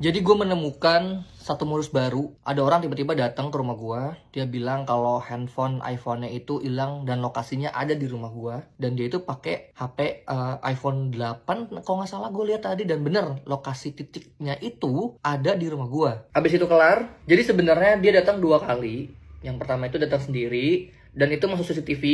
Jadi gue menemukan satu modus baru. Ada orang tiba-tiba datang ke rumah gue. Dia bilang kalau handphone iPhone-nya itu hilang dan lokasinya ada di rumah gue. Dan dia itu pakai HP iPhone 8 kalau nggak salah gue lihat tadi. Dan bener, lokasi titiknya itu ada di rumah gue. Habis itu kelar. Jadi sebenarnya dia datang 2 kali. Yang pertama itu datang sendiri dan itu masuk CCTV.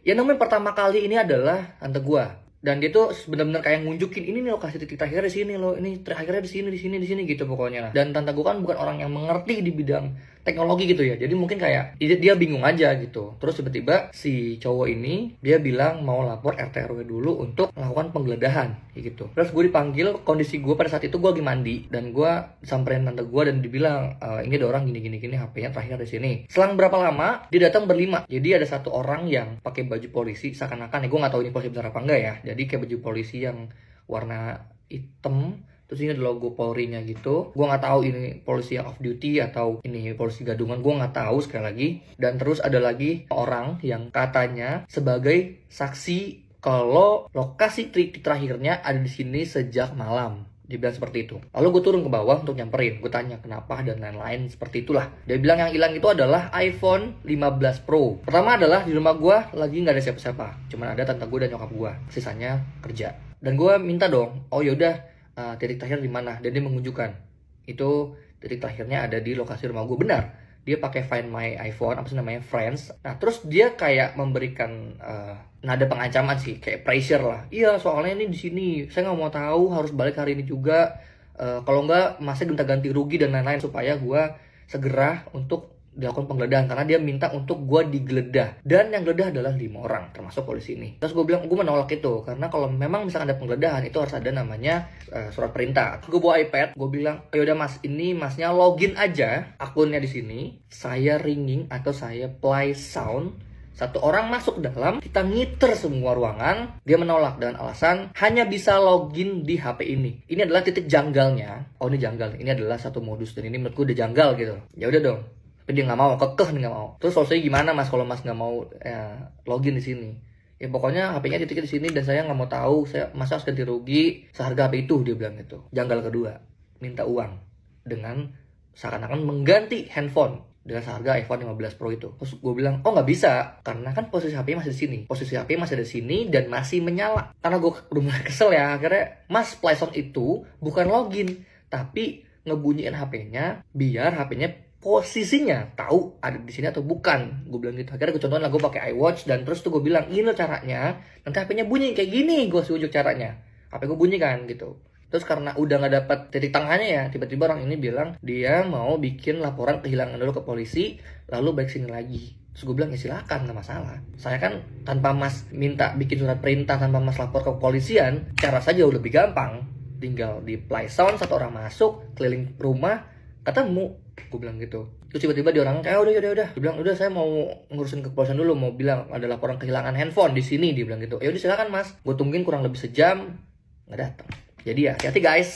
Yang namanya pertama kali ini adalah tante gue. Dan dia tuh benar-benar kayak ngunjukin ini nih lokasi titik terakhirnya di sini loh, ini terakhirnya di sini gitu pokoknya. Dan tante gue kan bukan orang yang mengerti di bidang teknologi gitu ya, jadi mungkin kayak dia bingung aja gitu. Terus tiba-tiba si cowok ini dia bilang mau lapor RT RW dulu untuk melakukan penggeledahan gitu. Terus gue dipanggil, kondisi gue pada saat itu gue lagi mandi dan gue samperin tante gue dan dibilang ini ada orang gini HP-nya terakhir di sini. Selang berapa lama dia datang berlima. Jadi ada satu orang yang pakai baju polisi seakan-akan, ya gue nggak tahu ini polisi benar apa enggak ya. Jadi kayak baju polisi yang warna hitam, terus ini ada logo Polri-nya gitu. Gue nggak tahu ini polisi yang off duty atau ini polisi gadungan, gue nggak tahu sekali lagi. Dan terus ada lagi orang yang katanya sebagai saksi kalau lokasi titik terakhirnya ada di sini sejak malam. Dia bilang seperti itu. Lalu gue turun ke bawah untuk nyamperin. Gue tanya kenapa dan lain-lain seperti itulah. Dia bilang yang hilang itu adalah iPhone 15 Pro. Pertama adalah di rumah gue lagi nggak ada siapa-siapa. Cuman ada tante gue dan nyokap gue. Sisanya kerja. Dan gue minta dong, oh yaudah titik terakhir di mana? Dan dia menunjukkan itu titik terakhirnya ada di lokasi rumah gue. Benar. Dia pakai Find My iPhone, apa sih namanya, Friends. Nah, terus dia kayak memberikan nada pengancaman sih, kayak pressure lah. Iya, soalnya ini di sini, saya nggak mau tahu, harus balik hari ini juga. Kalau nggak, masih gonta-ganti rugi dan lain-lain supaya gue segera untuk dilakukan penggeledahan, karena dia minta untuk gue digeledah. Dan yang geledah adalah 5 orang, termasuk polisi ini. Terus gue bilang, gue menolak itu, karena kalau memang misalkan ada penggeledahan, itu harus ada namanya surat perintah. Gue bawa iPad, gue bilang, yaudah mas, ini masnya login aja akunnya di sini. Saya ringing atau saya play sound. Satu orang masuk ke dalam, kita ngiter semua ruangan. Dia menolak dengan alasan hanya bisa login di HP ini. Ini adalah titik janggalnya. Oh, ini janggal. Ini adalah satu modus dan ini menurutku udah janggal gitu. Ya udah dong. Tapi dia nggak mau, kekeh nih nggak mau. Terus solusinya gimana mas kalau mas nggak mau login di sini? Ya pokoknya HP-nya titiknya di sini dan saya nggak mau tahu. Masa harus ganti rugi seharga HP itu, dia bilang gitu. Janggal kedua, minta uang dengan seakan-akan mengganti handphone dengan seharga iPhone 15 Pro itu. Terus gue bilang, oh nggak bisa, karena kan posisi HP masih di sini. Posisi HP masih ada di sini dan masih menyala. Karena gue udah mulai kesel ya, akhirnya mas play sound itu bukan login, tapi ngebunyiin HP-nya biar HP-nya posisinya tahu ada di sini atau bukan. Gue bilang gitu. Akhirnya gue contohin lah, gue pakai iWatch dan terus tuh gue bilang ini loh caranya. Nanti HP-nya bunyi kayak gini, gue tunjuk caranya. HP gue bunyi kan gitu. Terus karena udah nggak dapat titik tengahnya ya, tiba-tiba orang ini bilang dia mau bikin laporan kehilangan dulu ke polisi, lalu balik sini lagi. Terus gue bilang ya silakan, nggak masalah. Saya kan tanpa mas minta bikin surat perintah, tanpa mas lapor ke kepolisian, cara saja udah lebih gampang. Tinggal di play sound, satu orang masuk keliling rumah ketemu. Gue bilang gitu. Terus tiba-tiba dia orang kayak udah. Dia bilang udah saya mau ngurusin ke kepolisian dulu, mau bilang ada laporan kehilangan handphone di sini. Dia bilang gitu. Ya udah silakan mas. Gue tungguin kurang lebih sejam, nggak datang. Jadi ya hati-hati guys.